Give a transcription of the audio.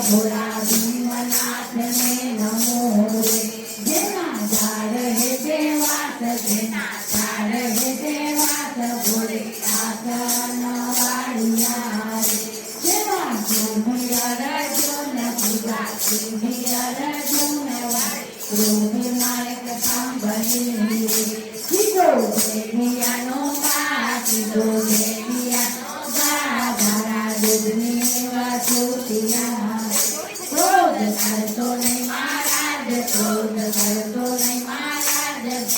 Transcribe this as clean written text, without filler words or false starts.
ભોળા ભીમનાથ ને નમો રે જેના ઝાડ હે તે વાત જેના ઝાડ હે તે વાત ભોળે આસન વાળિયા રે જેવા ઝૂમી અરજુન પૂજા ઝૂમી અરજુન વાળી રૂમી નાયક સાંભળી રે કીધો દેવિયાનો બા કીધો દેવિયાનો બા મારા દૂધની વાસુતિયા ક્રોધ કરતો નહીં મહારાજ ક્રોધ કરતો નહીં મહારાજ